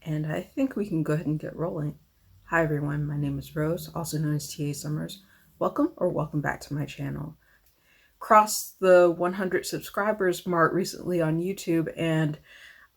And I think we can go ahead and get rolling. Hi everyone, my name is Rose, also known as TA Summers. Welcome back to my channel. Crossed the 100 subscribers mark recently on YouTube, and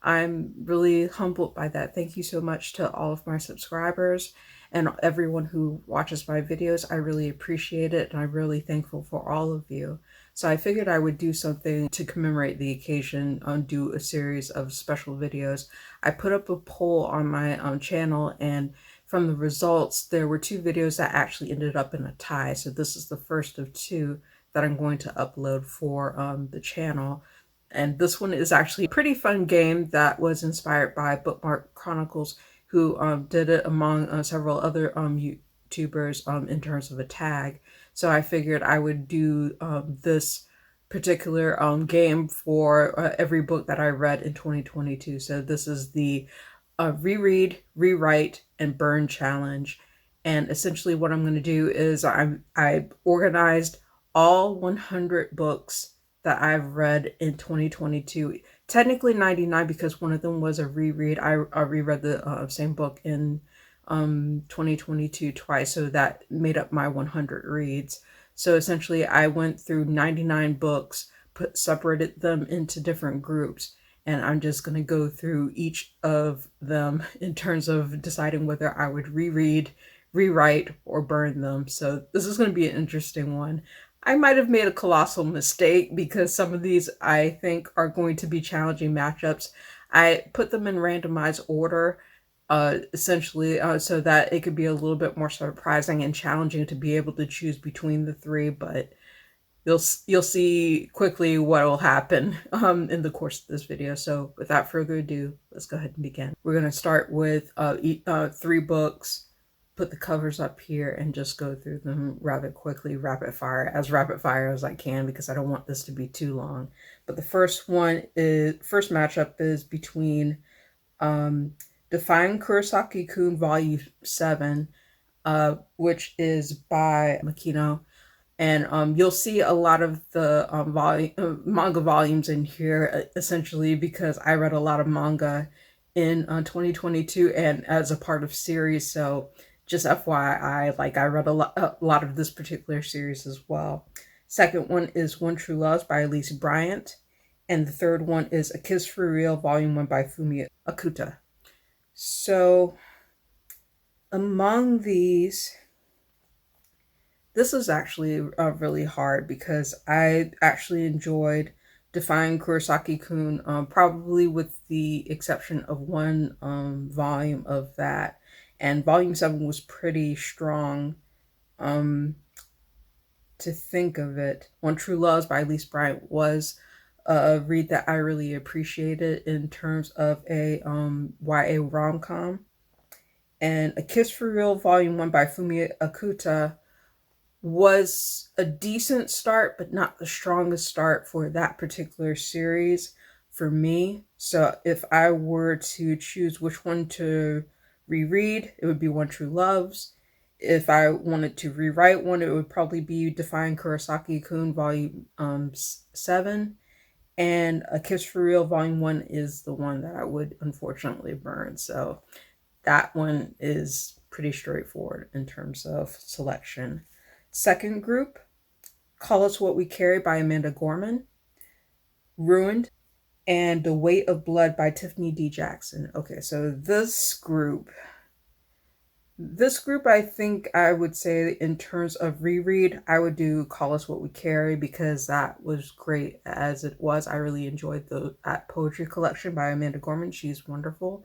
I'm really humbled by that. Thank you so much to all of my subscribers and everyone who watches my videos. I really appreciate it, and I'm really thankful for all of you. So I figured I would do something to commemorate the occasion, do a series of special videos. I put up a poll on my channel, and from the results, there were 2 videos that actually ended up in a tie. So this is the first of 2 that I'm going to upload for the channel. And this one is actually a pretty fun game that was inspired by Bookmark Chronicles, who did it among several other YouTubers in terms of a tag. So I figured I would do this particular game for every book that I read in 2022. So this is the Reread, Rewrite, and Burn Challenge. And essentially what I'm going to do is I organized all 100 books that I've read in 2022. Technically 99 because one of them was a reread. I reread the same book in 2022 twice, so that made up my 100 reads. So essentially I went through 99 books, separated them into different groups, and I'm just going to go through each of them in terms of deciding whether I would reread, rewrite, or burn them. So this is going to be an interesting one. I might have made a colossal mistake because some of these I think are going to be challenging matchups. I put them in randomized order, essentially, so that it could be a little bit more surprising and challenging to be able to choose between the 3, but you'll see quickly what will happen in the course of this video. So without further ado, let's go ahead and begin. We're going to start with 3 books, put the covers up here, and just go through them rather quickly, rapid fire as I can, because I don't want this to be too long. But the first matchup is between Defying Kurosaki-kun Volume 7, which is by Makino. And you'll see a lot of the manga volumes in here, essentially because I read a lot of manga in 2022 and as a part of series. So just FYI, like I read a lot of this particular series as well. Second one is One True Love by Elise Bryant. And the third one is A Kiss for Real, Volume 1 by Fumi Akuta. So among these, this is actually really hard because I actually enjoyed Defying Kurosaki-kun, probably with the exception of one volume of that. And volume 7 was pretty strong, to think of it. One True Loves by Elise Bryant was a read that I really appreciated in terms of a YA rom-com. And A Kiss for Real, Volume 1 by Fumi Akuta was a decent start, but not the strongest start for that particular series for me. So if I were to choose which one to reread, it would be One True Loves. If I wanted to rewrite one, it would probably be Defying Kurosaki-kun Volume 7. And A Kiss for Real Volume 1 is the one that I would unfortunately burn. So that one is pretty straightforward in terms of selection. Second group, Call Us What We Carry by Amanda Gorman, Ruined, and The Weight of Blood by Tiffany D. Jackson. Okay, so this group I think I would say in terms of reread, I would do Call Us What We Carry because that was great as it was. I really enjoyed that poetry collection by Amanda Gorman. She's wonderful.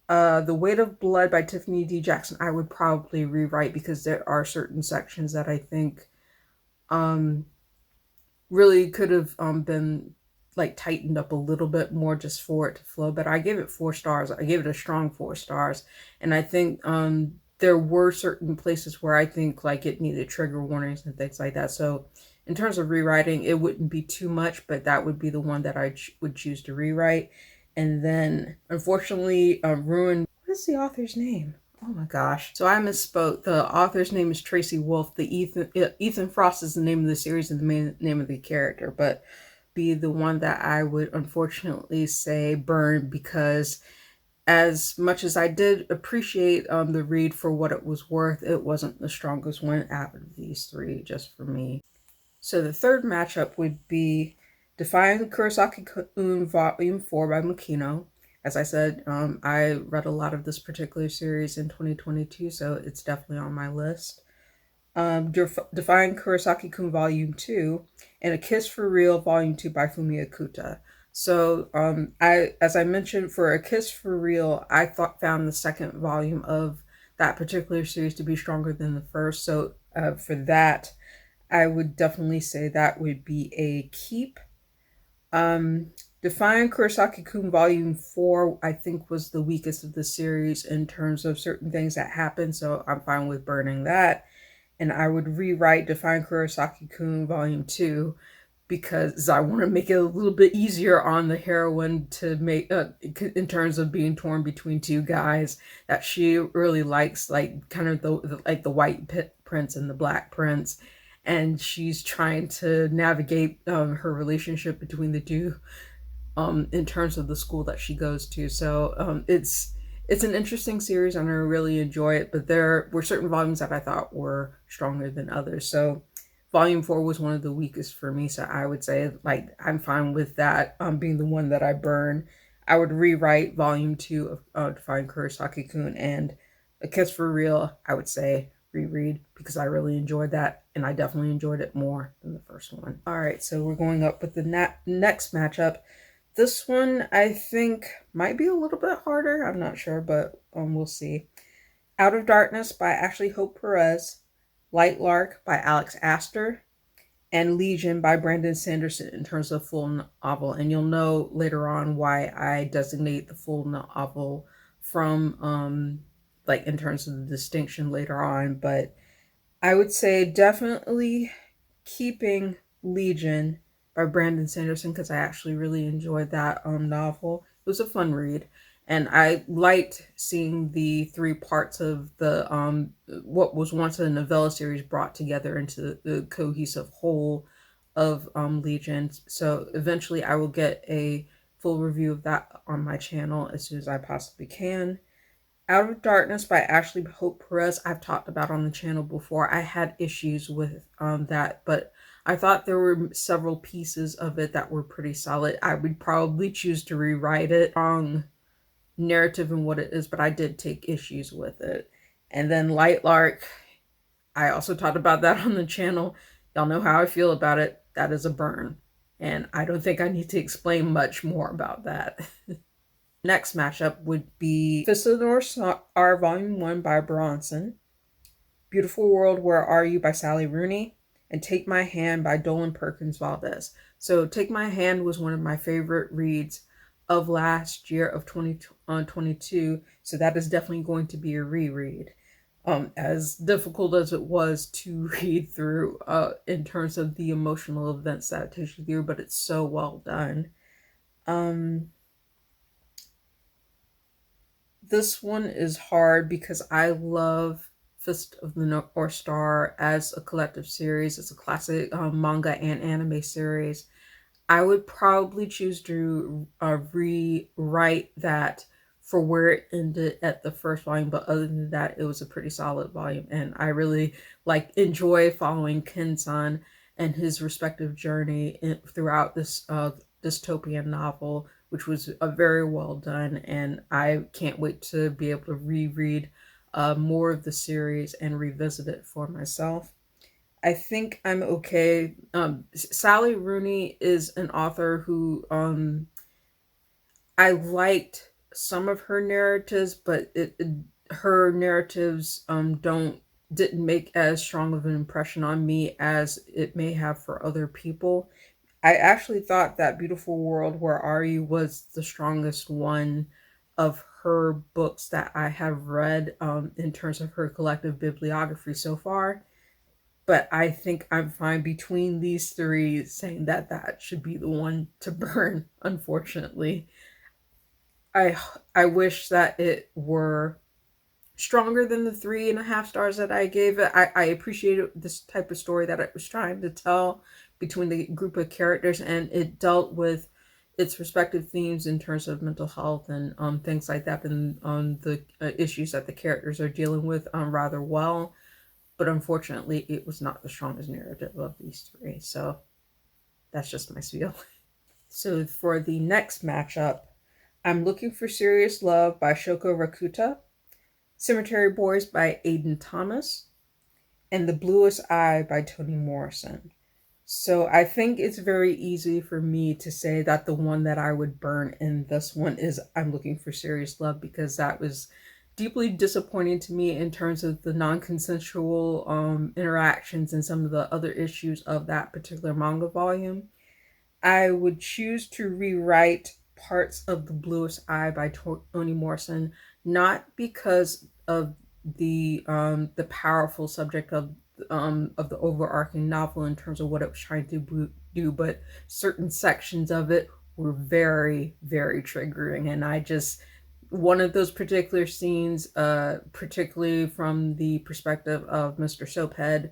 The Weight of Blood by Tiffany D. Jackson, I would probably rewrite because there are certain sections that I think really could have been like tightened up a little bit more just for it to flow. But I gave it 4 stars. I gave it a strong 4 stars. And I think there were certain places where I think like it needed trigger warnings and things like that. So in terms of rewriting, it wouldn't be too much, but that would be the one that I would choose to rewrite. And then, unfortunately, Ruin. What is the author's name? Oh my gosh. So I misspoke. The author's name is Tracy Wolf. Ethan Frost is the name of the series and the main name of the character, but be the one that I would unfortunately say burn because As much as I did appreciate the read for what it was worth, it wasn't the strongest one out of these three, just for me. So the third matchup would be Defying Kurosaki-kun Volume 4 by Makino. As I said, I read a lot of this particular series in 2022, so it's definitely on my list. Defying Kurosaki-kun Volume 2, and A Kiss for Real Volume 2 by Fumiya Kuta. So, as I mentioned, for A Kiss for Real, I found the second volume of that particular series to be stronger than the first. So, for that, I would definitely say that would be a keep. Defying Kurosaki-kun Volume 4, I think, was the weakest of the series in terms of certain things that happened, so I'm fine with burning that. And I would rewrite Defying Kurosaki-kun Volume 2 because I want to make it a little bit easier on the heroine to make, in terms of being torn between two guys that she really likes, like kind of the white prince and the black prince, and she's trying to navigate her relationship between the two in terms of the school that she goes to. So it's an interesting series and I really enjoy it, but there were certain volumes that I thought were stronger than others. So volume 4 was one of the weakest for me, so I would say like I'm fine with that being the one that I burn. I would rewrite volume 2 of Defying Kurosaki-kun, and A Kiss for Real I would say reread because I really enjoyed that and I definitely enjoyed it more than the first one. All right, so we're going up with the next matchup. This one I think might be a little bit harder. I'm not sure, but we'll see. Out of Darkness by Ashley Hope Perez, Light Lark by Alex Astor, and Legion by Brandon Sanderson in terms of full novel. And you'll know later on why I designate the full novel from like in terms of the distinction later on. But I would say definitely keeping Legion by Brandon Sanderson because I actually really enjoyed that novel. It was a fun read, and I liked seeing the three parts of the what was once a novella series brought together into the cohesive whole of Legion. So eventually, I will get a full review of that on my channel as soon as I possibly can. Out of Darkness by Ashley Hope Perez, I've talked about on the channel before. I had issues with that, but I thought there were several pieces of it that were pretty solid. I would probably choose to rewrite it on narrative and what it is, but I did take issues with it. And then Light Lark, I also talked about that on the channel. Y'all know how I feel about it. That is a burn. And I don't think I need to explain much more about that. Next matchup would be Fist of the North Star Volume 1 by Bronson, Beautiful World, Where Are You by Sally Rooney, and Take My Hand by Dolan Perkins Valdez. So Take My Hand was one of my favorite reads of last year of 2022, so that is definitely going to be a reread. As difficult as it was to read through in terms of the emotional events that it takes you through, but it's so well done. This one is hard because I love Fist of the North Star as a collective series. It's a classic manga and anime series. I would probably choose to rewrite that for where it ended at the first volume, but other than that, it was a pretty solid volume, and I really enjoy following Ken-san and his respective journey throughout this dystopian novel, which was very well done, and I can't wait to be able to reread more of the series and revisit it for myself. I think I'm okay. Sally Rooney is an author who I liked some of her narratives, but her narratives didn't make as strong of an impression on me as it may have for other people. I actually thought that Beautiful World, Where Are You was the strongest one of her books that I have read in terms of her collective bibliography so far. But I think I'm fine between these three, saying that that should be the one to burn, unfortunately. I wish that it were stronger than the 3.5 stars that I gave it. I appreciated this type of story that it was trying to tell between the group of characters, and it dealt with its respective themes in terms of mental health and things like that, and the issues that the characters are dealing with rather well. But unfortunately, it was not the strongest narrative of these three. So that's just my spiel. So for the next matchup, I'm Looking for Serious Love by Shoko Rakuta, Cemetery Boys by Aiden Thomas, and The Bluest Eye by Toni Morrison. So I think it's very easy for me to say that the one that I would burn in this one is I'm Looking for Serious Love, because that was deeply disappointing to me in terms of the non-consensual interactions and some of the other issues of that particular manga volume. I would choose to rewrite parts of The Bluest Eye by Toni Morrison, not because of the powerful subject of the overarching novel in terms of what it was trying to do, but certain sections of it were very, very triggering, and I just one of those particular scenes, particularly from the perspective of Mr. Soaphead,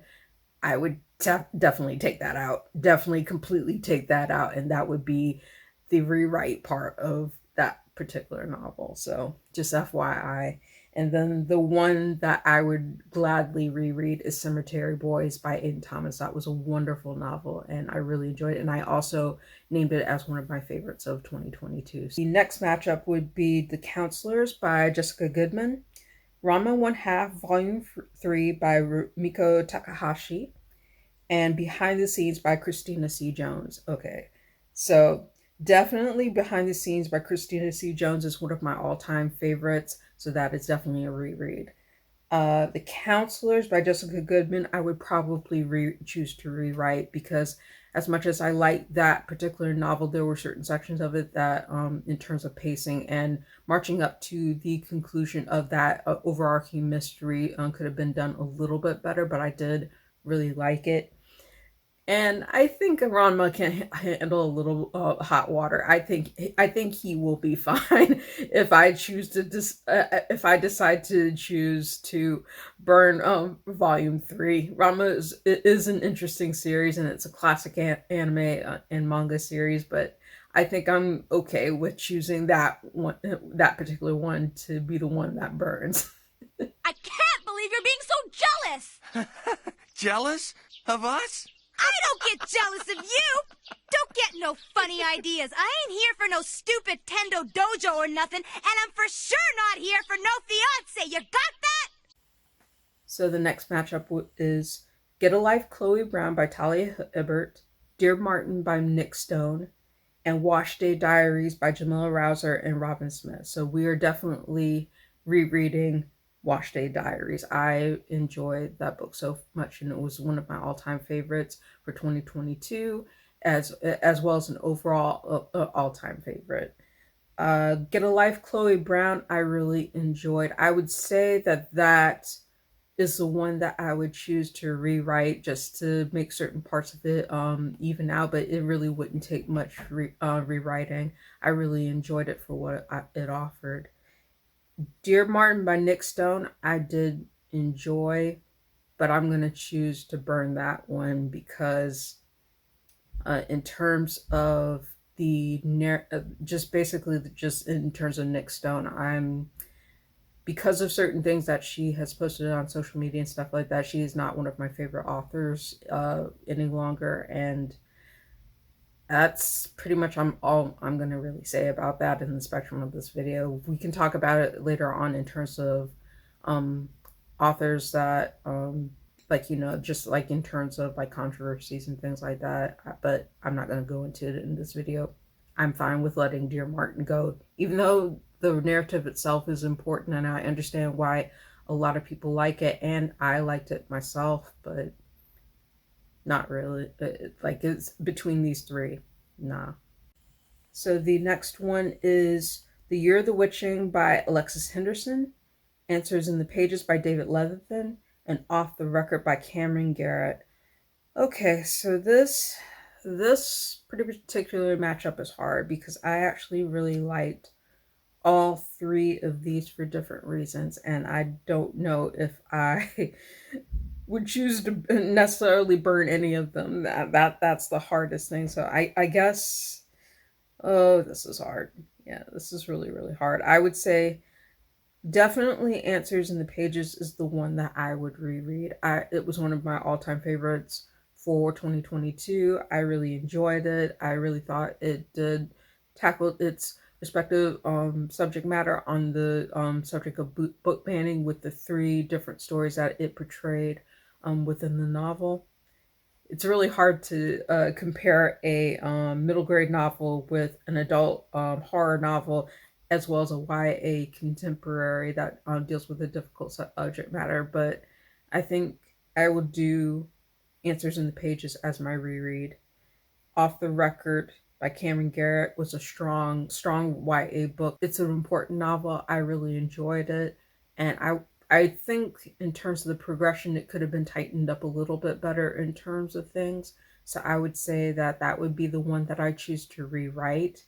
I would definitely take that out. Definitely completely take that out. And that would be the rewrite part of that particular novel. So just FYI. And then the one that I would gladly reread is Cemetery Boys by Aiden Thomas. That was a wonderful novel and I really enjoyed it. And I also named it as one of my favorites of 2022. So the next matchup would be The Counselors by Jessica Goodman, Ranma One Half Volume 3 by Miko Takahashi, and Behind the Scenes by Christina C. Jones. Okay, so definitely Behind the Scenes by Christina C. Jones is one of my all-time favorites, so that is definitely a reread. The Counselors by Jessica Goodman, I would probably choose to rewrite, because as much as I like that particular novel, there were certain sections of it that, in terms of pacing and marching up to the conclusion of that overarching mystery, could have been done a little bit better, but I did really like it. And I think Ranma can handle a little hot water. I think he will be fine if I choose to if I decide to choose to burn volume 3. Ranma is an interesting series, and it's a classic anime and manga series, but I think I'm okay with choosing that particular one to be the one that burns. I can't believe you're being so jealous! Jealous? Of us? I don't get jealous of you! Don't get no funny ideas. I ain't here for no stupid Tendo Dojo or nothing, and I'm for sure not here for no fiance. You got that? So the next matchup is Get a Life Chloe Brown by Talia Hibbert, Dear Martin by Nick Stone, and Wash Day Diaries by Jamila Rouser and Robin Smith. So we are definitely rereading Wash Day Diaries. I enjoyed that book so much, and it was one of my all-time favorites for 2022, as well as an overall all-time favorite. Get a Life Chloe Brown, I really enjoyed. I would say that is the one that I would choose to rewrite, just to make certain parts of it even out, but it really wouldn't take much rewriting. I really enjoyed it for what it offered. Dear Martin by Nick Stone, I did enjoy, but I'm going to choose to burn that one, because in terms of just basically just in terms of Nick Stone, because of certain things that she has posted on social media and stuff like that, she is not one of my favorite authors any longer, and that's pretty much all I'm going to really say about that in the spectrum of this video. We can talk about it later on in terms of authors that, just like in terms of like controversies and things like that, but I'm not going to go into it in this video. I'm fine with letting Dear Martin go, even though the narrative itself is important, and I understand why a lot of people like it, and I liked it myself, but not really. Like, it's between these three. Nah. So the next one is The Year of the Witching by Alexis Henderson, Answers in the Pages by David Levithan, and Off the Record by Cameron Garrett. Okay, so this particular matchup is hard, because I actually really liked all three of these for different reasons, and I don't know if I would choose to necessarily burn any of them. That's the hardest thing. So I guess Oh, this is hard. Yeah, this is really, really hard. I would say definitely Answers in the Pages is the one that I would reread. It was one of my all-time favorites for 2022. I really enjoyed it. I really thought it did tackle its respective subject matter on the subject of book banning with the three different stories that it portrayed within the novel. It's really hard to compare a middle grade novel with an adult horror novel, as well as a YA contemporary that deals with a difficult subject matter. But I think I would do Answers in the Pages as my reread. Off the Record by Cameron Garrett was a strong YA book. It's an important novel. I really enjoyed it, and I think in terms of the progression, it could have been tightened up a little bit better in terms of things. So I would say that that would be the one that I choose to rewrite,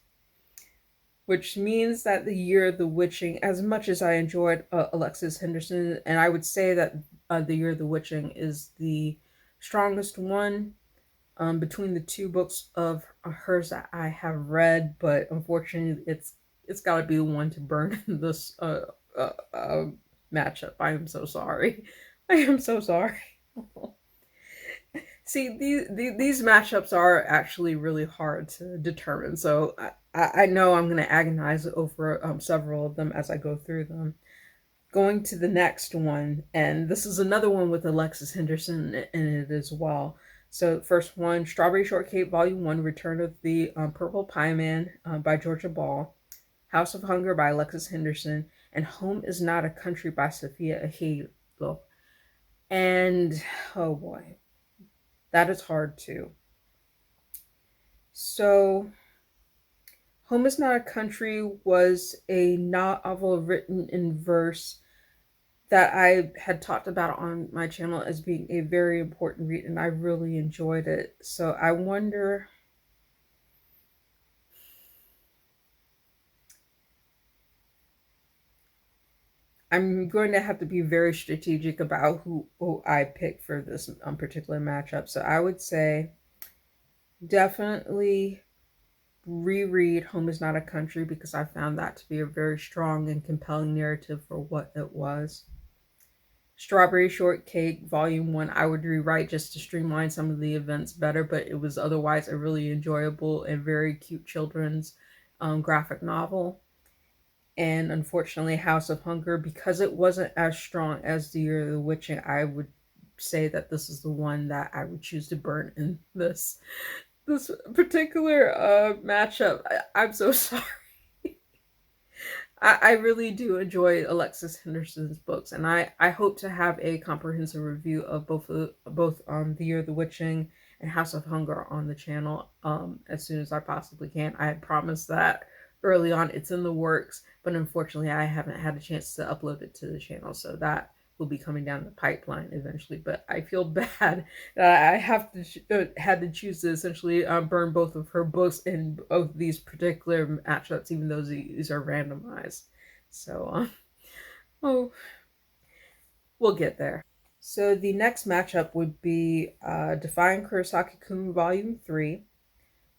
which means that The Year of the Witching, as much as I enjoyed Alexis Henderson, and I would say that The Year of the Witching is the strongest one between the two books of hers that I have read, but unfortunately, it's got to be the one to burn in this matchup. I am so sorry. I am so sorry. See, these matchups are actually really hard to determine. So I know I'm going to agonize over several of them as I go through them. Going to the next one, and this is another one with Alexis Henderson in it as well. So first one, Strawberry Shortcake Volume 1, Return of the Purple Pie Man by Georgia Ball, House of Hunger by Alexis Henderson, and Home is Not a Country by Sophia Ahilo. And oh boy, that is hard too. So Home is Not a Country was a novel written in verse that I had talked about on my channel as being a very important read, and I really enjoyed it. So I wonder, I'm going to have to be very strategic about who I pick for this particular matchup. So I would say definitely reread Home is Not a Country because I found that to be a very strong and compelling narrative for what it was. Strawberry Shortcake Volume 1, I would rewrite just to streamline some of the events better, but it was otherwise a really enjoyable and very cute children's graphic novel. And unfortunately, House of Hunger, because it wasn't as strong as The Year of the Witching, I would say that this is the one that I would choose to burn in this particular matchup. I'm so sorry. I really do enjoy Alexis Henderson's books, and I hope to have a comprehensive review of both The Year of the Witching and House of Hunger on the channel as soon as I possibly can. I had promised that early on. It's in the works, but unfortunately I haven't had a chance to upload it to the channel, so that will be coming down the pipeline eventually. But I feel bad that I have to had to choose to essentially burn both of her books in both these particular matchups, even though these are randomized. So, oh, we'll get there. So the next matchup would be Defying Kurosaki-kun Volume 3,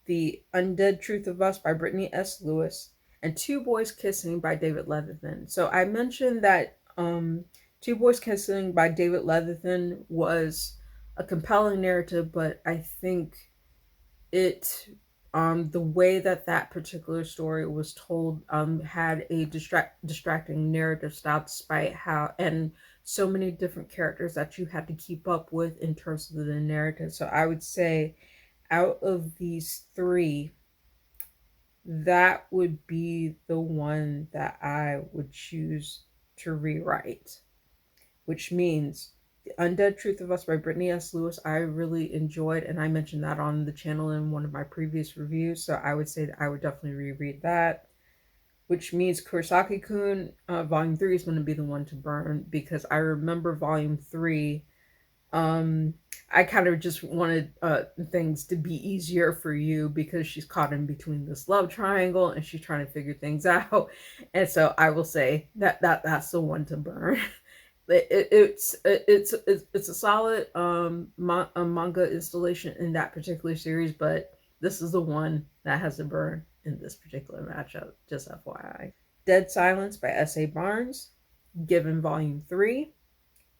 The Undead Truth of Us by Brittany S. Lewis, and Two Boys Kissing by David Leviathan. So I mentioned that Two Boys Kissing by David Leviathan was a compelling narrative, but I think it the way that that particular story was told had a distracting narrative style, despite how and so many different characters that you had to keep up with in terms of the narrative. So I would say out of these three, that would be the one that I would choose to rewrite, which means The Undead Truth of Us by Brittany S. Lewis, I really enjoyed, and I mentioned that on the channel in one of my previous reviews, so I would say that I would definitely reread that, which means Kurosaki-kun Volume 3 is going to be the one to burn, because I remember Volume 3, I kind of just wanted things to be easier for you because she's caught in between this love triangle and she's trying to figure things out, and so I will say that that's the one to burn. It's a solid manga installation in that particular series, but this is the one that has to burn. in this particular matchup, just FYI. Dead Silence by S.A. Barnes, Given Volume 3,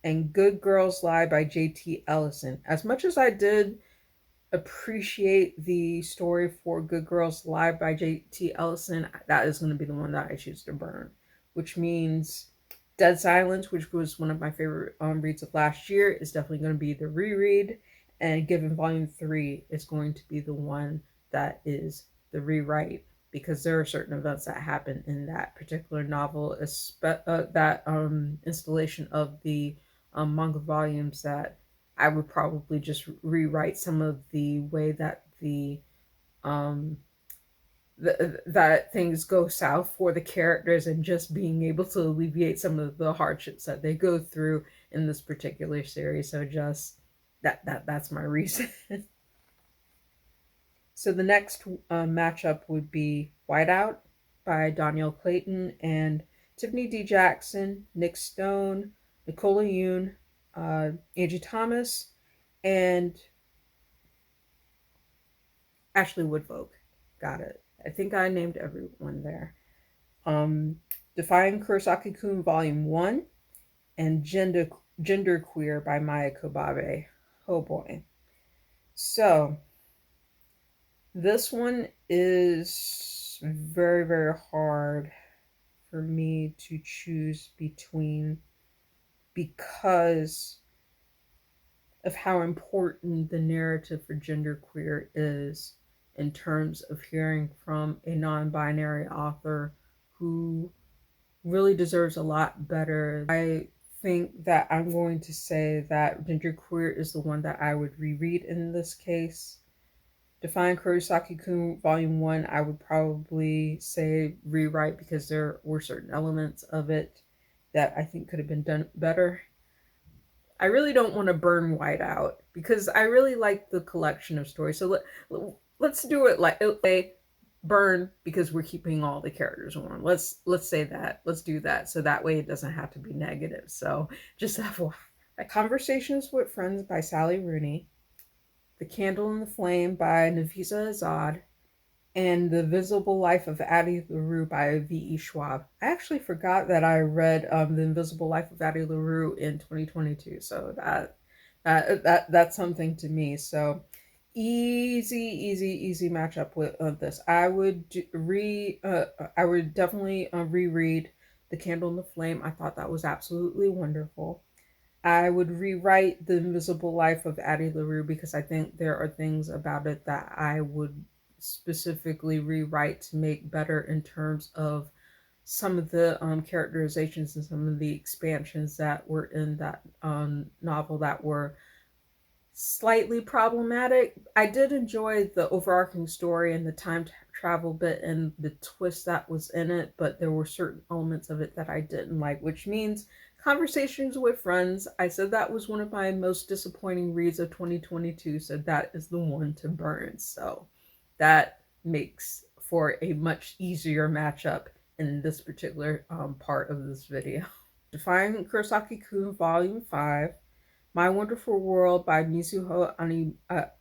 and Good Girls Lie by J.T. Ellison. As much as I did appreciate the story for Good Girls Lie by J.T. Ellison, that is going to be the one that I choose to burn, which means Dead Silence, which was one of my favorite reads of last year, is definitely going to be the reread, and Given Volume 3 is going to be the one that is the rewrite, because there are certain events that happen in that particular novel, that installation of the manga volumes, that I would probably just rewrite some of the way that um, that things go south for the characters, and just being able to alleviate some of the hardships that they go through in this particular series. So just that's my reason. So the next matchup would be Whiteout by Danielle Clayton and Tiffany D. Jackson, Nick Stone, Nicola Yoon, Angie Thomas, and Ashley Woodfolk. Got it. I think I named everyone there. Um, Defying Kurosaki-kun Volume 1 and Genderqueer by Maya Kobabe. Oh boy. So, this one is very, very hard for me to choose between, because of how important the narrative for genderqueer is, in terms of hearing from a non-binary author who really deserves a lot better. I think that I'm going to say that genderqueer is the one that I would reread in this case. Define Kurosaki-kun Volume 1, I would probably say rewrite, because there were certain elements of it that I think could have been done better. I really don't want to burn Whiteout, because I really like the collection of stories. So let's do it like burn, because we're keeping all the characters warm. Let's say that. Let's do that, so that way it doesn't have to be negative. So just FYI. Conversations with Friends by Sally Rooney, The Candle in the Flame by Nafisa Azad, and The Invisible Life of Addie LaRue by V.E. Schwab. I actually forgot that I read The Invisible Life of Addie LaRue in 2022, so that's something to me. So easy matchup with this. I would I would definitely reread The Candle in the Flame. I thought that was absolutely wonderful. I would rewrite The Invisible Life of Addie LaRue, because I think there are things about it that I would specifically rewrite to make better, in terms of some of the characterizations and some of the expansions that were in that novel that were slightly problematic. I did enjoy the overarching story and the time travel bit and the twist that was in it, but there were certain elements of it that I didn't like, which means Conversations with Friends. I said that was one of my most disappointing reads of 2022, so that is the one to burn. So that makes for a much easier matchup in this particular part of this video. Defying Kurosaki-kun Volume 5, My Wonderful World by Mizuho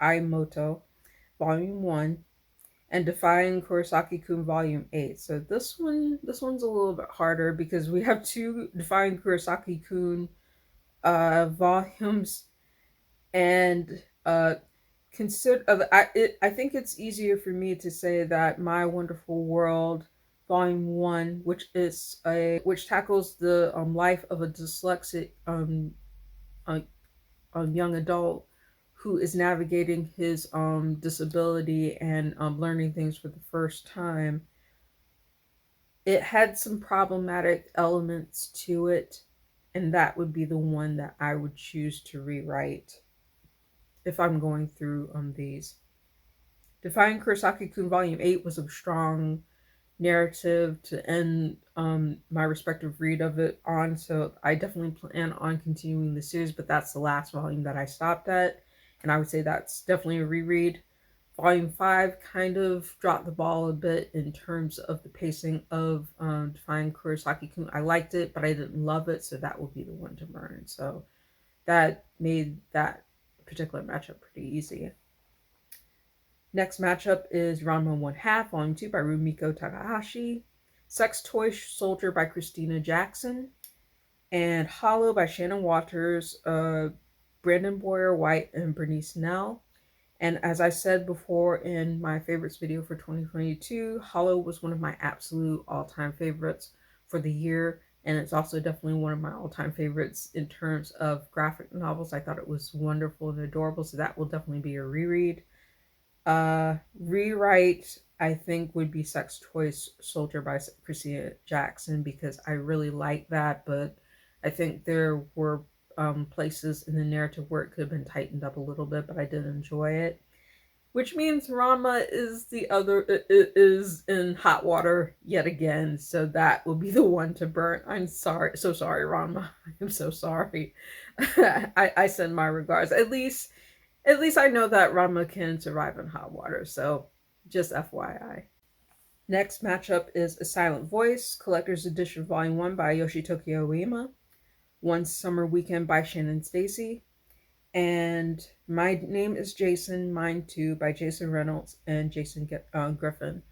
Aimoto, Volume 1, and Defying Kurosaki-kun Volume 8. So this one's a little bit harder, because we have two Defying Kurosaki-kun volumes, and I think it's easier for me to say that My Wonderful World Volume 1, which tackles the life of a dyslexic young adult who is navigating his disability and learning things for the first time. It had some problematic elements to it, and that would be the one that I would choose to rewrite if I'm going through these. Defying Kurosaki-kun Volume 8 was a strong narrative to end my respective read of it on, so I definitely plan on continuing the series, but that's the last volume that I stopped at, and I would say that's definitely a reread. Volume 5 kind of dropped the ball a bit in terms of the pacing of Defying Kurosaki-kun. I liked it, but I didn't love it, so that would be the one to burn. So that made that particular matchup pretty easy. Next matchup is Ranma 1 Half, Volume 2 by Rumiko Takahashi, Sex Toy Soldier by Christina Jackson, and Hollow by Shannon Waters, Brandon Boyer White, and Bernice Nell. And as I said before in my favorites video for 2022, Hollow was one of my absolute all-time favorites for the year. And it's also definitely one of my all-time favorites in terms of graphic novels. I thought it was wonderful and adorable, so that will definitely be a reread. Rewrite, I think, would be Sex Toys Soldier by Christina Jackson because I really like that, but I think there were places in the narrative where it could have been tightened up a little bit, but I did enjoy it. Which means Rama is is in hot water yet again, so that will be the one to burn. I'm sorry, so sorry, Rama. I'm so sorry. I send my regards. At least I know that Rama can survive in hot water, so just FYI. Next matchup is A Silent Voice, Collector's Edition Volume 1 by Yoshitoki Oima, One Summer Weekend by Shannon Stacy, and My Name is Jason, Mine Too by Jason Reynolds and Jason Griffin.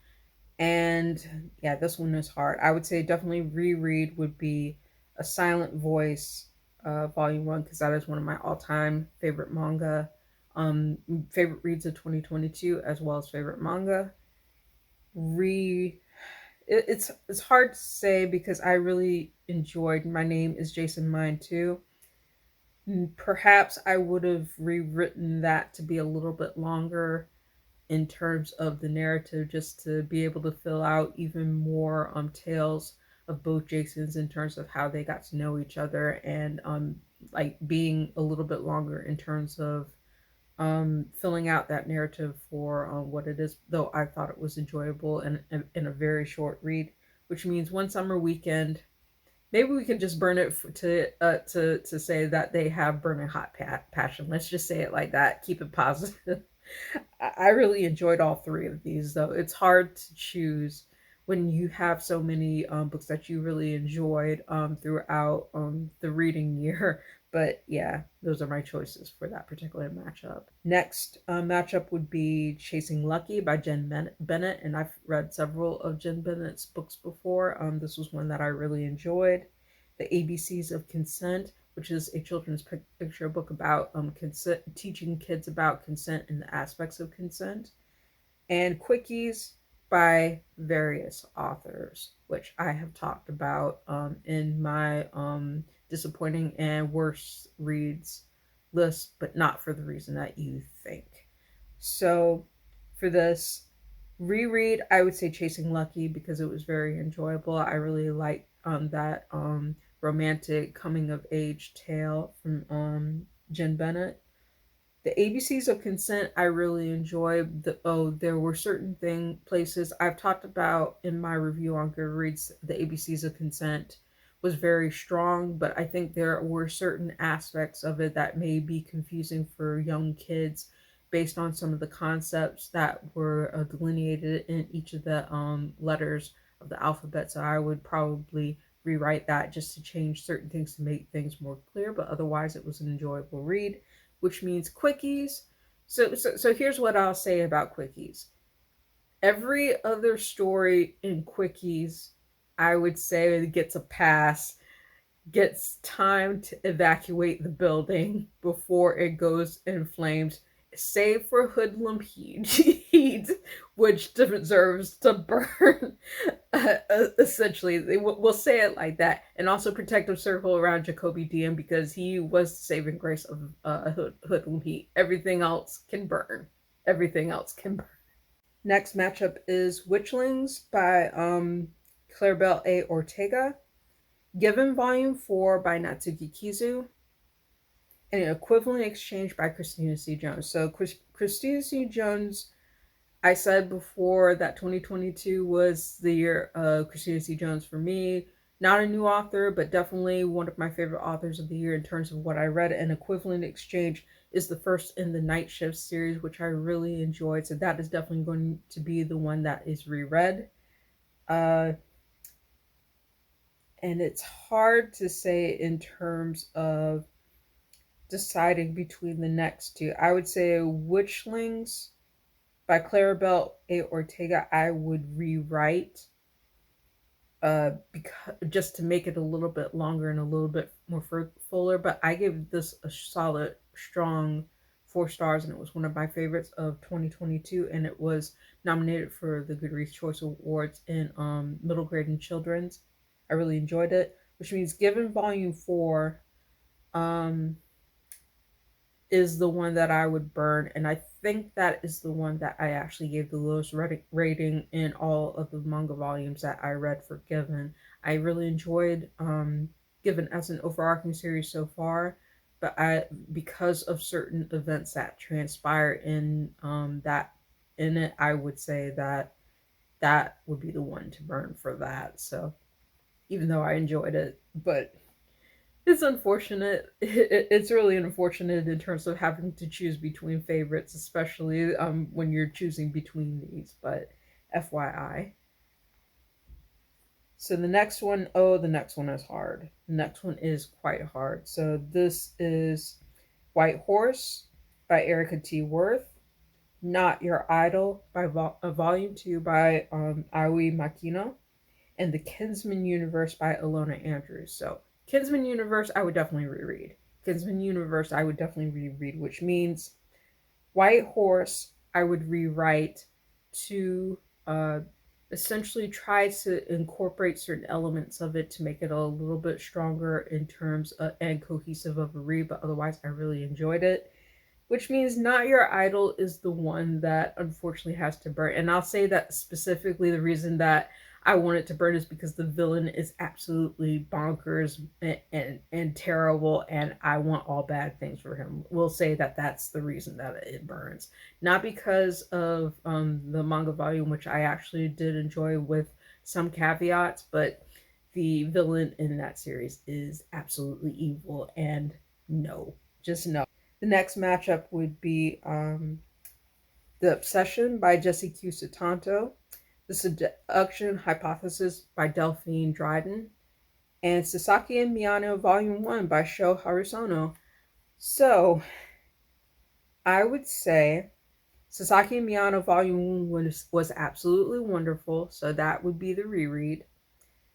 And yeah, this one is hard. I would say definitely reread would be A Silent Voice, Volume 1, because that is one of my all-time favorite manga, favorite reads of 2022, as well as favorite manga. It's hard to say because I really enjoyed My Name is Jason, Mine Too. Perhaps I would have rewritten that to be a little bit longer in terms of the narrative, just to be able to fill out even more tales of both Jasons in terms of how they got to know each other, and like being a little bit longer in terms of filling out that narrative for what it is. Though I thought it was enjoyable and in a very short read, which means One Summer Weekend. Maybe we can just burn it to say that they have burning hot passion. Let's just say it like that. Keep it positive. I really enjoyed all three of these, though. It's hard to choose when you have so many books that you really enjoyed throughout the reading year. But yeah, those are my choices for that particular matchup. Next matchup would be Chasing Lucky by Jen Bennett, and I've read several of Jen Bennett's books before. This was one that I really enjoyed. The ABCs of Consent, which is a children's picture book about consent, teaching kids about consent and the aspects of consent, and Quickies by various authors, which I have talked about in my disappointing and worst reads list, but not for the reason that you think. So for this reread, I would say Chasing Lucky because it was very enjoyable. I really liked that romantic coming of age tale from Jen Bennett. The ABCs of Consent I really enjoyed. There were certain places I've talked about in my review on Goodreads. The ABCs of Consent was very strong, but I think there were certain aspects of it that may be confusing for young kids based on some of the concepts that were delineated in each of the letters of the alphabet. So I would probably rewrite that just to change certain things to make things more clear, but otherwise it was an enjoyable read, which means Quickies. So here's what I'll say about Quickies. Every other story in Quickies, I would say, gets a pass, gets time to evacuate the building before it goes in flames, save for Hoodlum Heat, which deserves to burn. Essentially, we'll say it like that. And also Protective Circle around Jacoby Dean because he was the saving grace of Hoodlum Heat. Everything else can burn. Everything else can burn. Next matchup is Witchlings by Claribel A. Ortega, Given Volume 4 by Natsuki Kizu, and An Equivalent Exchange by Christina C. Jones. So Christina C. Jones, I said before that 2022 was the year of Christina C. Jones for me. Not a new author, but definitely one of my favorite authors of the year in terms of what I read. An Equivalent Exchange is the first in the Night Shift series, which I really enjoyed. So that is definitely going to be the one that is reread. And it's hard to say in terms of deciding between the next two. I would say Witchlings By Claribel A. Ortega, I would rewrite because just to make it a little bit longer and a little bit more fuller. But I give this a solid, strong 4 stars, and it was one of my favorites of 2022, and it was nominated for the Goodreads Choice Awards in middle grade and children's. I really enjoyed it, which means given volume 4, um, is the one that I would burn, and I think that is the one that I actually gave the lowest rating in all of the manga volumes that I read for Given. I really enjoyed Given as an overarching series so far, but I because of certain events that transpire in that in it, I would say that that would be the one to burn for that. So even though I enjoyed it, but it's unfortunate. It's really unfortunate in terms of having to choose between favorites, especially when you're choosing between these. But FYI. So the next one, oh, the next one is hard. The next one is quite hard. So this is White Horse by Erica T. Worth, Not Your Idol by Volume 2 by Aoi Makino, and The Kinsman Universe by Alona Andrews. So Kinsman Universe, I would definitely reread. Kinsman Universe, I would definitely reread, which means White Horse, I would rewrite to essentially try to incorporate certain elements of it to make it a little bit stronger in terms of, and cohesive of a read, but otherwise, I really enjoyed it, which means Not Your Idol is the one that unfortunately has to burn. And I'll say that specifically the reason that I want it to burn is because the villain is absolutely bonkers and terrible, and I want all bad things for him. We'll say that that's the reason that it burns. Not because of the manga volume, which I actually did enjoy with some caveats, but the villain in that series is absolutely evil, and no, just no. The next matchup would be The Obsession by Jesse Q. Sutanto, The Seduction Hypothesis by Delphine Dryden, and Sasaki and Miyano Volume 1 by Sho Harusono. So, I would say Sasaki and Miyano Volume 1 was absolutely wonderful, so that would be the reread.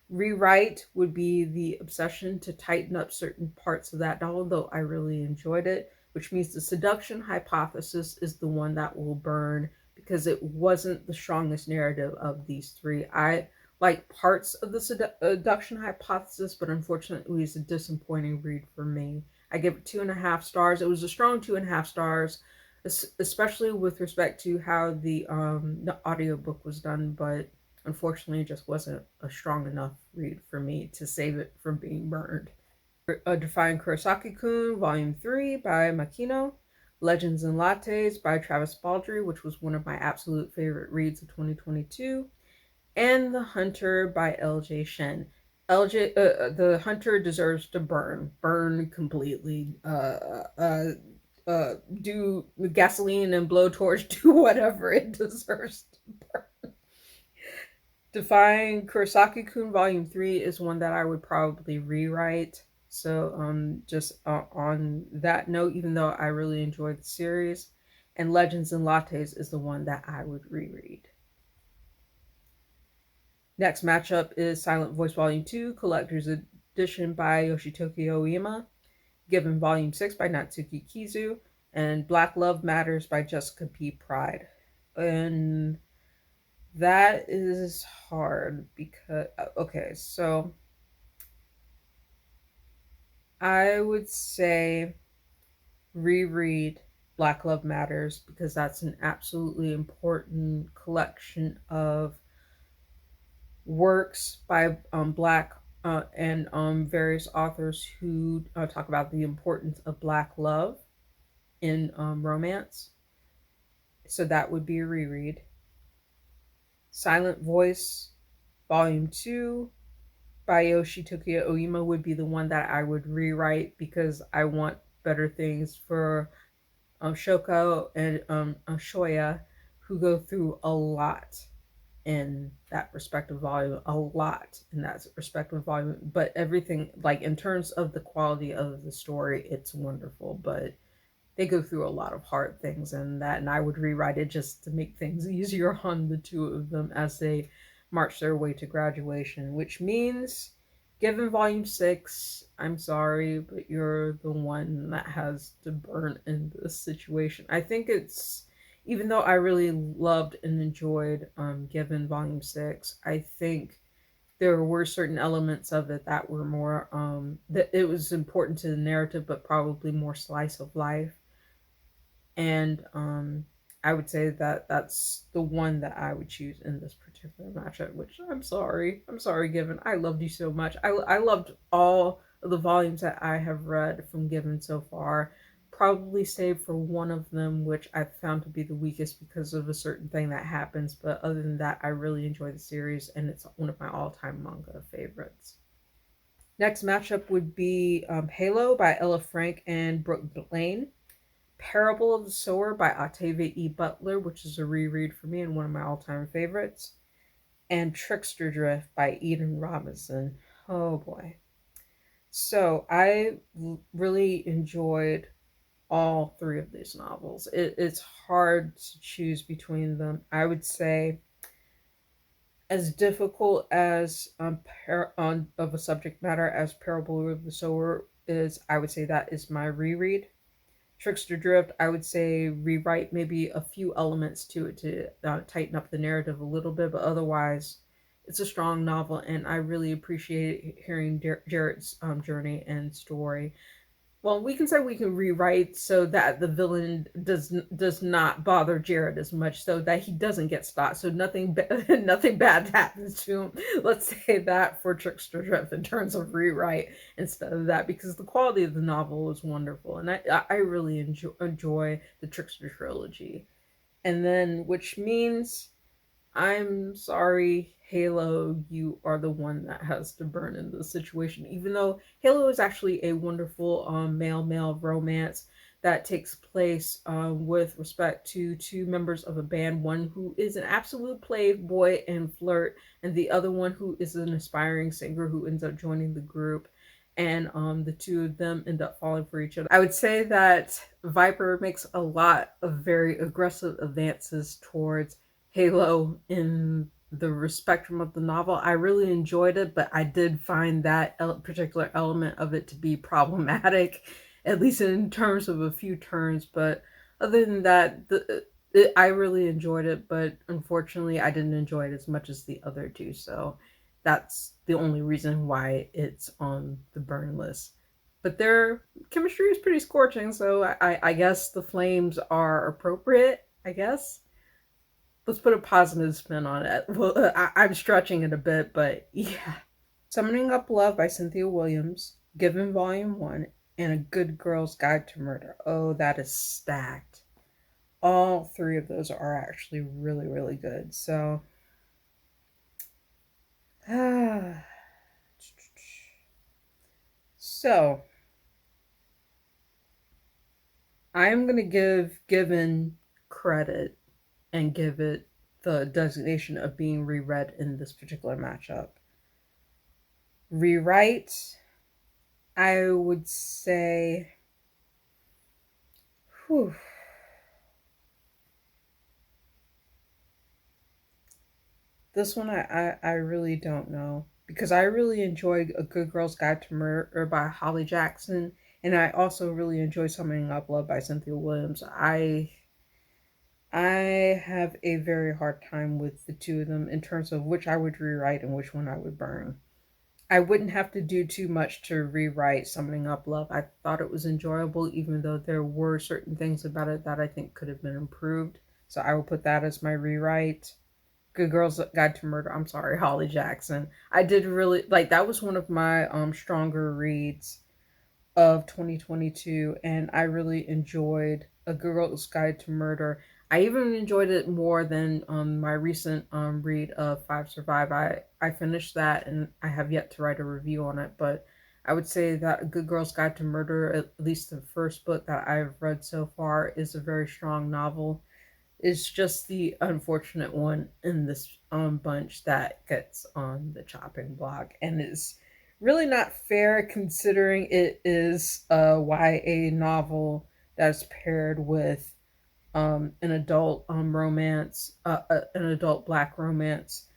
Rewrite would be The Obsession to tighten up certain parts of that novel, though I really enjoyed it, which means The Seduction Hypothesis is the one that will burn because it wasn't the strongest narrative of these three. I like parts of The Seduction Hypothesis, but unfortunately, it's a disappointing read for me. I give it 2.5 stars. It was a strong 2.5 stars, especially with respect to how the audiobook was done, but unfortunately, it just wasn't a strong enough read for me to save it from being burned. Defying Kurosaki-kun, Volume 3 by Makino, Legends and Lattes by Travis Baldry, which was one of my absolute favorite reads of 2022, and The Hunter by LJ Shen. The Hunter deserves to burn completely. Do gasoline and blowtorch, do whatever it deserves to burn. Defying Kurosaki-kun Volume 3 is one that I would probably rewrite. So, just on that note, even though I really enjoyed the series, and Legends and Lattes is the one that I would reread. Next matchup is Silent Voice Volume 2, Collector's Edition by Yoshitoki Oima, Given Volume 6 by Natsuki Kizu, and Black Love Matters by Jessica P. Pride. And that is hard because, okay, so I would say reread Black Love Matters because that's an absolutely important collection of works by Black and various authors who talk about the importance of Black love in romance. So that would be a reread. Silent Voice Volume 2 by Yoshitoki Oima would be the one that I would rewrite because I want better things for Shoko and Shoya, who go through a lot in that respective volume, but everything, like in terms of the quality of the story, it's wonderful. But they go through a lot of hard things in that, and I would rewrite it just to make things easier on the two of them as they march their way to graduation, which means, given volume 6, I'm sorry, but you're the one that has to burn in this situation. I think it's, even though I really loved and enjoyed Given Volume 6, I think there were certain elements of it that were more that it was important to the narrative, but probably more slice of life. And I would say that that's the one that I would choose in this particular matchup. Which I'm sorry, Given. I loved you so much. I loved all of the volumes that I have read from Given so far. Probably save for one of them, which I found to be the weakest because of a certain thing that happens. But other than that, I really enjoy the series, and it's one of my all-time manga favorites. Next matchup would be Halo by Ella Frank and Brooke Blaine. Parable of the Sower by Octavia E. Butler, which is a reread for me and one of my all time favorites. And Trickster Drift by Eden Robinson. Oh boy. So I really enjoyed all three of these novels. It's hard to choose between them. I would say, as difficult as of a subject matter as Parable of the Sower is, I would say that is my reread. Trickster Drift, I would say rewrite maybe a few elements to it to tighten up the narrative a little bit, but otherwise, it's a strong novel, and I really appreciate hearing Jared's journey and story. Well, we can say we can rewrite so that the villain does not bother Jared as much, so that he doesn't get stopped, so nothing nothing bad happens to him. Let's say that for Trickster Drift in terms of rewrite instead of that, because the quality of the novel is wonderful, and I really enjoy the Trickster trilogy, and then which means, I'm sorry, Halo, you are the one that has to burn in this situation. Even though Halo is actually a wonderful male romance that takes place with respect to two members of a band, one who is an absolute playboy and flirt, and the other one who is an aspiring singer who ends up joining the group. And the two of them end up falling for each other. I would say that Viper makes a lot of very aggressive advances towards Halo in the spectrum of the novel. I really enjoyed it, but I did find that particular element of it to be problematic, at least in terms of a few turns. But other than that, I really enjoyed it, but unfortunately, I didn't enjoy it as much as the other two. So that's the only reason why it's on the burn list. But their chemistry is pretty scorching, so I guess the flames are appropriate, I guess. Let's put a positive spin on it. Well, I'm stretching it a bit, but yeah. Summoning Up Love by Cynthia Williams, Given Volume 1, and A Good Girl's Guide to Murder. Oh, that is stacked. All three of those are actually really, really good. So, so I'm going to give Given credit and give it the designation of being reread in this particular matchup. Rewrite, I would say, whew, this one I really don't know, because I really enjoyed A Good Girl's Guide to Murder by Holly Jackson, and I also really enjoy Summoning Up Love by Cynthia Williams. I have a very hard time with the two of them in terms of which I would rewrite and which one I would burn. I wouldn't have to do too much to rewrite Summoning Up Love. I thought it was enjoyable, even though there were certain things about it that I think could have been improved. So I will put that as my rewrite. Good Girl's Guide to Murder. I'm sorry, Holly Jackson. I did really like that. Was one of my stronger reads of 2022, and I really enjoyed A Girl's Guide to Murder. I even enjoyed it more than my recent read of Five Survive. I finished that, and I have yet to write a review on it, but I would say that A Good Girl's Guide to Murder, at least the first book that I've read so far, is a very strong novel. It's just the unfortunate one in this bunch that gets on the chopping block, and is really not fair considering it is a YA novel that's paired with an adult romance, an adult black romance,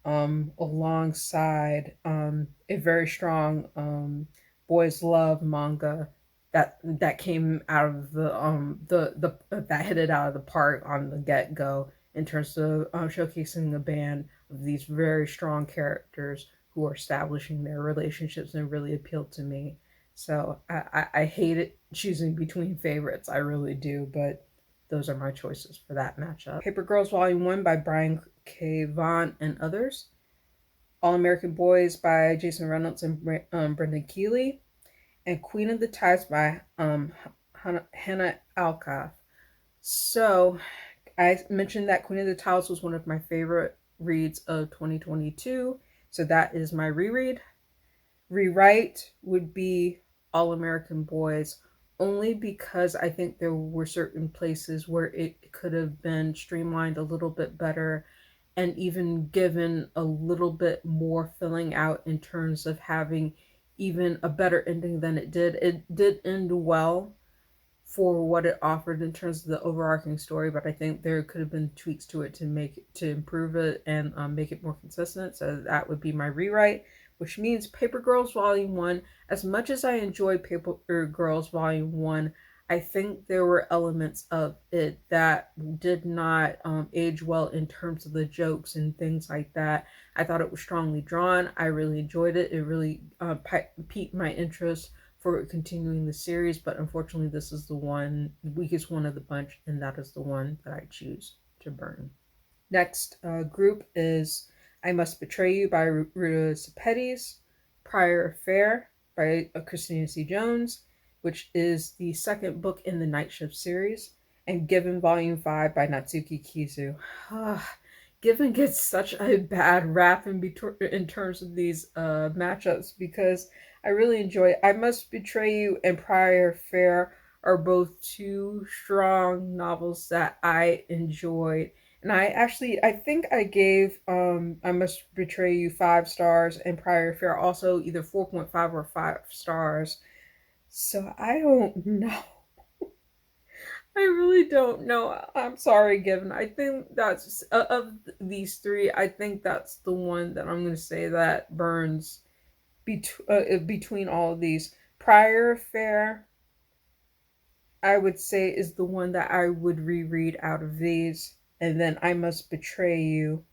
alongside a very strong boys love manga that came out of the that hit it out of the park on the get go in terms of showcasing a band of these very strong characters who are establishing their relationships and really appealed to me. So I hate it choosing between favorites. I really do, but those are my choices for that matchup. Paper Girls Volume 1 by Brian K. Vaughan and others. All American Boys by Jason Reynolds and Brendan Keeley. And Queen of the Tides by Hannah Alcoff. So I mentioned that Queen of the Tides was one of my favorite reads of 2022. So that is my reread. Rewrite would be All American Boys, only because I think there were certain places where it could have been streamlined a little bit better and even given a little bit more filling out in terms of having even a better ending than it did. It did end well for what it offered in terms of the overarching story, but I think there could have been tweaks to it to improve it and make it more consistent. So that would be my rewrite, which means Paper Girls Volume 1. As much as I enjoyed Paper Girls Volume 1, I think there were elements of it that did not age well in terms of the jokes and things like that. I thought it was strongly drawn. I really enjoyed it. It really piqued my interest for continuing the series, but unfortunately, this is the weakest one of the bunch, and that is the one that I choose to burn. Next group is I Must Betray You by Ruta Sepetys, Prior Affair by Christina C. Jones, which is the second book in the Night Shift series, and Given Volume 5 by Natsuki Kizu. Given gets such a bad rap in terms of these matchups because I really enjoy it. I Must Betray You and Prior Affair are both two strong novels that I enjoyed. And I think I gave I Must Betray You 5 stars and Prior Affair also either 4.5 or 5 stars. So I don't know. I really don't know. I'm sorry, Given. I think that's of these three. I think that's the one that I'm going to say that burns between all of these. Prior Affair, I would say, is the one that I would reread out of these, and then I Must Betray You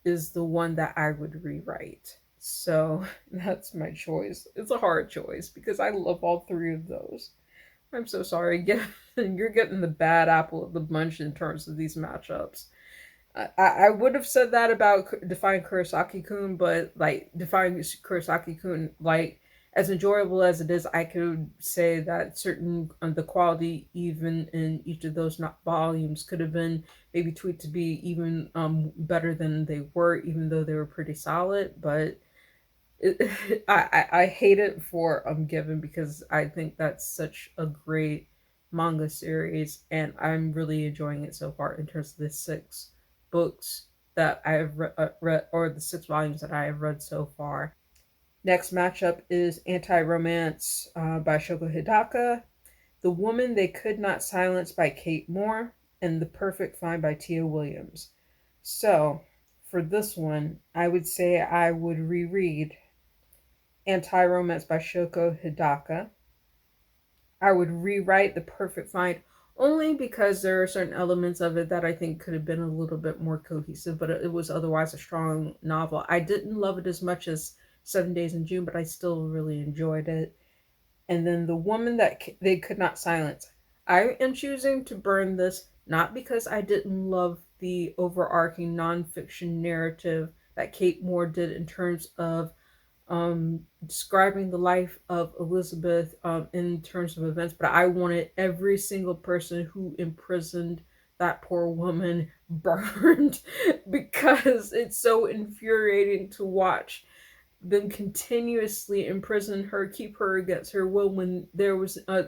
is the one that I would rewrite. So that's my choice. It's a hard choice because I love all three of those. I'm so sorry. You're getting the bad apple of the bunch in terms of these matchups. I would have said that about Defying Kurosaki-kun, but like Defying Kurosaki-kun, like as enjoyable as it is, I could say that certain the quality even in each of those volumes could have been maybe tweaked to be even better than they were, even though they were pretty solid. But I hate it for Given because I think that's such a great manga series, and I'm really enjoying it so far in terms of the 6 books that I have read, or the 6 volumes that I have read so far. Next matchup is Anti Romance by Shoko Hidaka, The Woman They Could Not Silence by Kate Moore, and The Perfect Find by Tia Williams. So, for this one, I would say I would reread Anti-Romance by Shoko Hidaka. I would rewrite The Perfect Find only because there are certain elements of it that I think could have been a little bit more cohesive, but it was otherwise a strong novel. I didn't love it as much as 7 Days in June, but I still really enjoyed it. And then The Woman That They Could Not Silence. I am choosing to burn this not because I didn't love the overarching nonfiction narrative that Kate Moore did in terms of describing the life of Elizabeth in terms of events, but I wanted every single person who imprisoned that poor woman burned because it's so infuriating to watch them continuously imprison her, keep her against her will when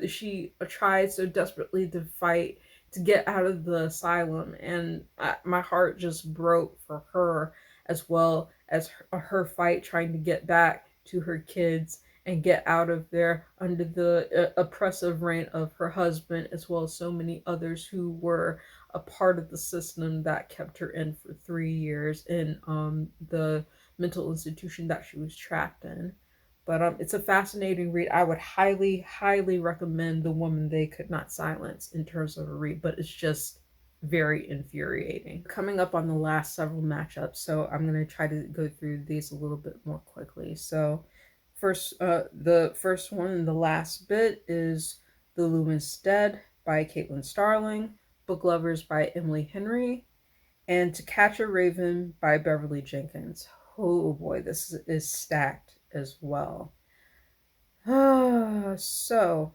she tried so desperately to fight to get out of the asylum, and my heart just broke for her as well as her fight trying to get back to her kids and get out of there under the oppressive reign of her husband, as well as so many others who were a part of the system that kept her in for 3 years in the mental institution that she was trapped in. But it's a fascinating read. I would highly, highly recommend The Woman They Could Not Silence in terms of a read, but it's just very infuriating. Coming up on the last several matchups, so I'm going to try to go through these a little bit more quickly. So, the first one, the last bit, is The Luminous Dead by Caitlin Starling, Book Lovers by Emily Henry, and To Catch a Raven by Beverly Jenkins. Oh boy, this is stacked as well. So,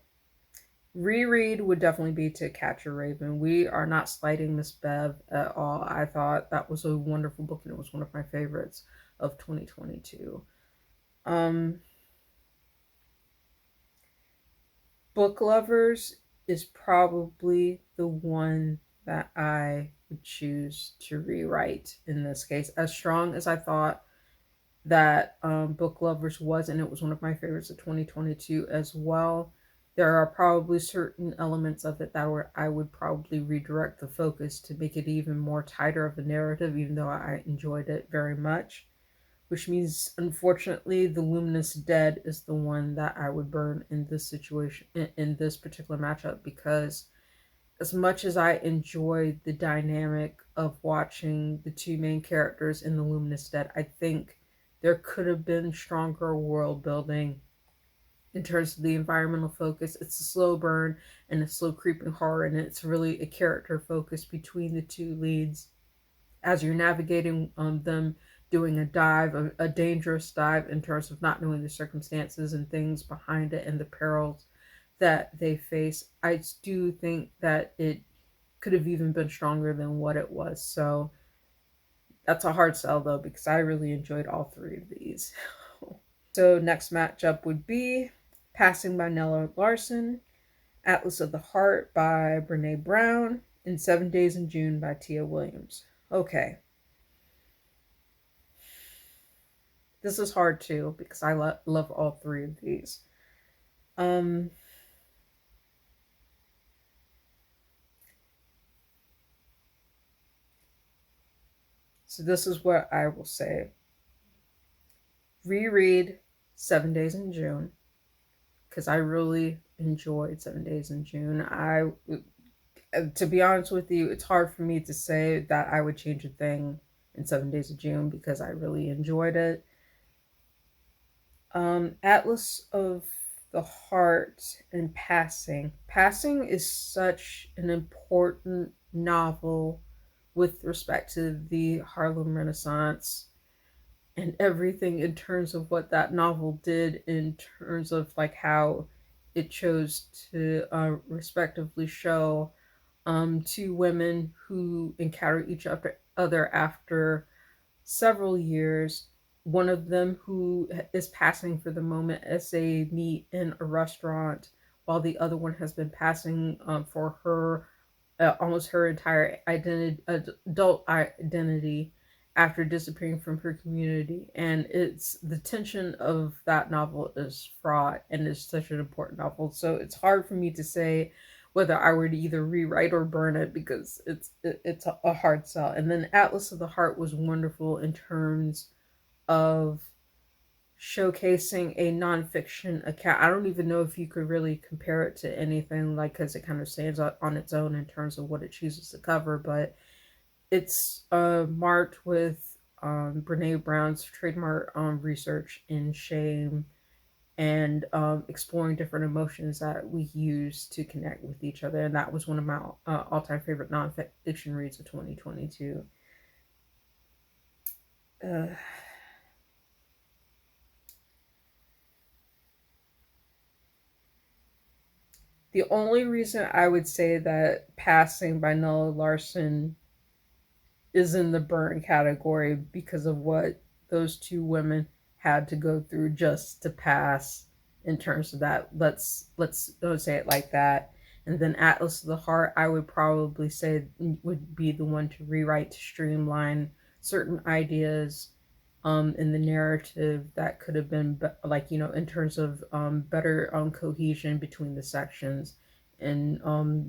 Reread would definitely be To Catch a Raven. We are not slighting Miss Bev at all. I thought that was a wonderful book and it was one of my favorites of 2022. Book Lovers is probably the one that I would choose to rewrite in this case. As strong as I thought that Book Lovers was, and it was one of my favorites of 2022 as well, there are probably certain elements of it that I would probably redirect the focus to make it even more tighter of a narrative, even though I enjoyed it very much. Which means, unfortunately, The Luminous Dead is the one that I would burn in this situation, in this particular matchup, because as much as I enjoyed the dynamic of watching the two main characters in The Luminous Dead, I think there could have been stronger world building in terms of the environmental focus. It's a slow burn and a slow creeping horror, and it's really a character focus between the two leads as you're navigating them doing a dive, a dangerous dive in terms of not knowing the circumstances and things behind it and the perils that they face. I do think that it could have even been stronger than what it was. So that's a hard sell though, because I really enjoyed all three of these. So next matchup would be Passing by Nella Larson, Atlas of the Heart by Brene Brown, and 7 Days in June by Tia Williams. Okay. This is hard too because I love all three of these. So this is what I will say. Reread 7 Days in June because I really enjoyed 7 Days in June. To be honest with you, it's hard for me to say that I would change a thing in 7 Days of June because I really enjoyed it. Atlas of the Heart and Passing. Passing is such an important novel with respect to the Harlem Renaissance and everything in terms of what that novel did in terms of like how it chose to respectively show two women who encounter each other after several years. One of them who is passing for the moment as they meet in a restaurant, while the other one has been passing for her almost her entire identity, adult identity, after disappearing from her community. And it's the tension of that novel is fraught and is such an important novel. So it's hard for me to say whether I were to either rewrite or burn it because it's a hard sell. And then Atlas of the Heart was wonderful in terms of showcasing a nonfiction account. I don't even know if you could really compare it to anything, like, because it kind of stands on its own in terms of what it chooses to cover, but it's marked with Brene Brown's trademark research in shame and exploring different emotions that we use to connect with each other. And that was one of my all-time favorite nonfiction reads of 2022. The only reason I would say that Passing by Nella Larson is in the burn category because of what those two women had to go through just to pass in terms of that. Let's don't say it like that. And then Atlas of the Heart, I would probably say would be the one to rewrite, to streamline certain ideas in the narrative that could have been like, in terms of better cohesion between the sections and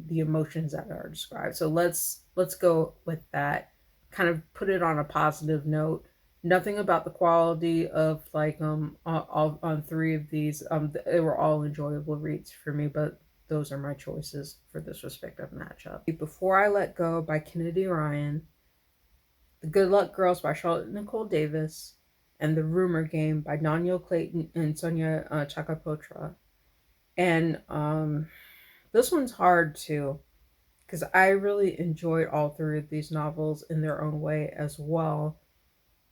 the emotions that are described. So let's go with that. Kind of put it on a positive note. Nothing about the quality of like all on three of these. They were all enjoyable reads for me, but those are my choices for this respective matchup. Before I Let Go by Kennedy Ryan, The Good Luck Girls by Charlotte Nicole Davis, and The Rumor Game by Danielle Clayton and Sonia Chakapotra. And this one's hard too, because I really enjoyed all three of these novels in their own way as well.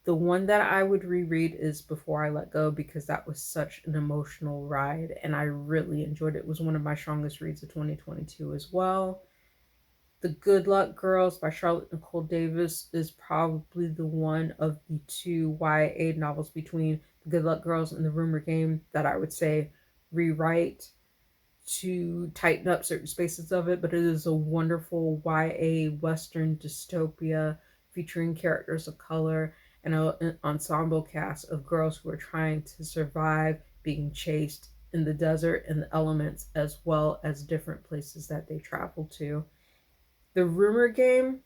The one that I would reread is Before I Let Go because that was such an emotional ride and I really enjoyed it. It was one of my strongest reads of 2022 as well. The Good Luck Girls by Charlotte Nicole Davis is probably the one of the two YA novels between The Good Luck Girls and The Rumor Game that I would say rewrite to tighten up certain spaces of it, but it is a wonderful YA Western dystopia featuring characters of color and an ensemble cast of girls who are trying to survive being chased in the desert and the elements, as well as different places that they travel to. The Rumor Game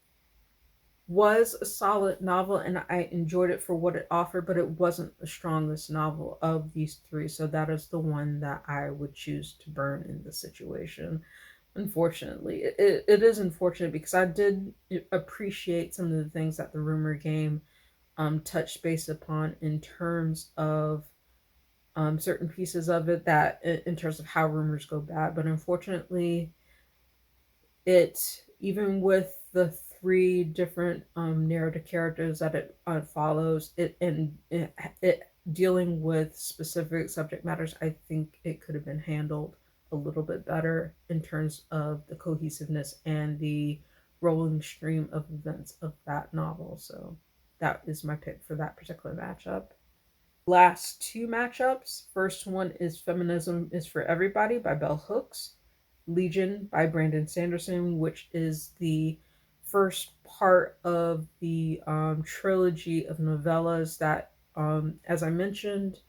was a solid novel and I enjoyed it for what it offered, but it wasn't the strongest novel of these three. So that is the one that I would choose to burn in this situation. Unfortunately, it is unfortunate because I did appreciate some of the things that the Rumor Game touched base upon in terms of certain pieces of it that in terms of how rumors go bad. But unfortunately, it even with the three different narrative characters that it follows it dealing with specific subject matters, I think it could have been handled a little bit better in terms of the cohesiveness and the rolling stream of events of that novel. So that is my pick for that particular matchup. Last two matchups. First one is Feminism is for Everybody by Bell Hooks, Legion by Brandon Sanderson, which is the first part of the trilogy of novellas that, as I mentioned,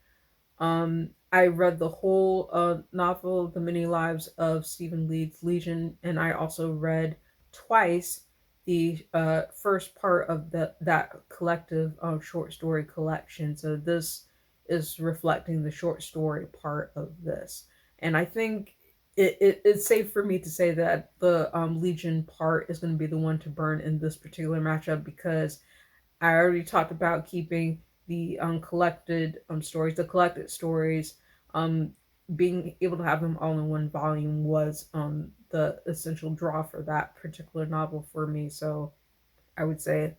I read the whole novel, The Many Lives of Stephen Leeds Legion, and I also read twice the first part of that collective short story collection. So this is reflecting the short story part of this. And I think it's safe for me to say that the Legion part is going to be the one to burn in this particular matchup because I already talked about keeping the the collected stories, um, being able to have them all in one volume was the essential draw for that particular novel for me. So I would say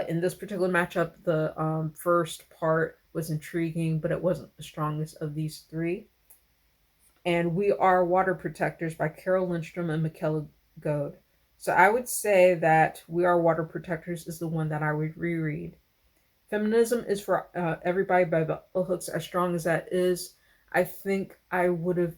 in this particular matchup, the first part was intriguing, but it wasn't the strongest of these three. And We Are Water Protectors by Carol Lindstrom and Michaela Goad. So I would say that We Are Water Protectors is the one that I would reread. Feminism is for Everybody by Bell Hooks. As strong as that is, I think I would have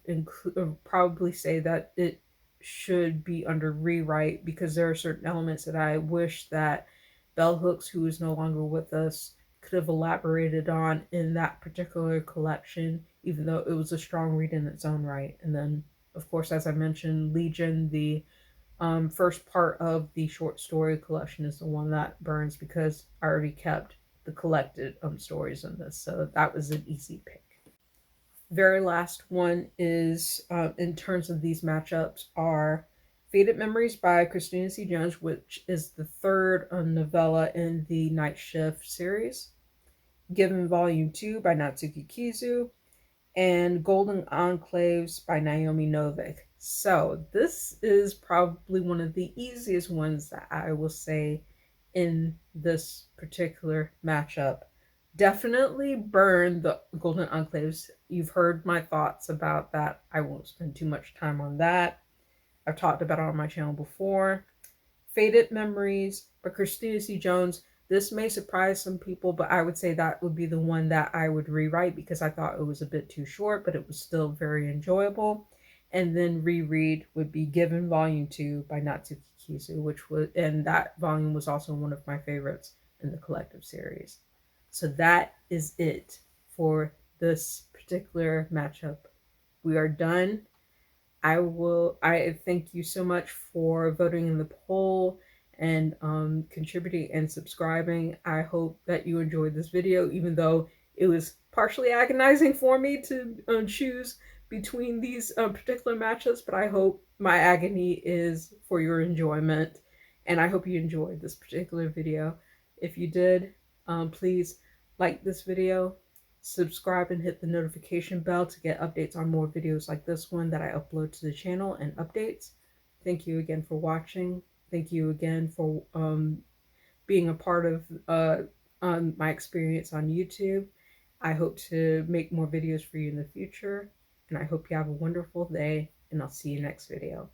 probably say that it should be under rewrite because there are certain elements that I wish that Bell Hooks, who is no longer with us, could have elaborated on in that particular collection, even though it was a strong read in its own right. And then, of course, as I mentioned, Legion, the first part of the short story collection, is the one that burns because I already kept the collected stories in this. So that was an easy pick. Very last one is, in terms of these matchups, are Faded Memories by Christina C. Jones, which is the third novella in the Night Shift series. Given Volume 2 by Natsuki Kizu, and Golden Enclaves by Naomi Novik. So this is probably one of the easiest ones that I will say in this particular matchup. Definitely burn the Golden Enclaves. You've heard my thoughts about that. I won't spend too much time on that. I've talked about it on my channel before. Faded Memories by Christina C. Jones. This may surprise some people, but I would say that would be the one that I would rewrite because I thought it was a bit too short, but it was still very enjoyable. And then Reread would be Given Volume 2 by Natsuki Kizu, and that volume was also one of my favorites in the collective series. So that is it for this particular matchup. We are done. I thank you so much for voting in the poll and contributing and subscribing. I hope that you enjoyed this video, even though it was partially agonizing for me to choose between these particular matchups, but I hope my agony is for your enjoyment, and I hope you enjoyed this particular video. If you did, please like this video, subscribe and hit the notification bell to get updates on more videos like this one that I upload to the channel and updates. Thank you again for watching. Thank you again for being a part of my experience on YouTube. I hope to make more videos for you in the future, and I hope you have a wonderful day, and I'll see you next video.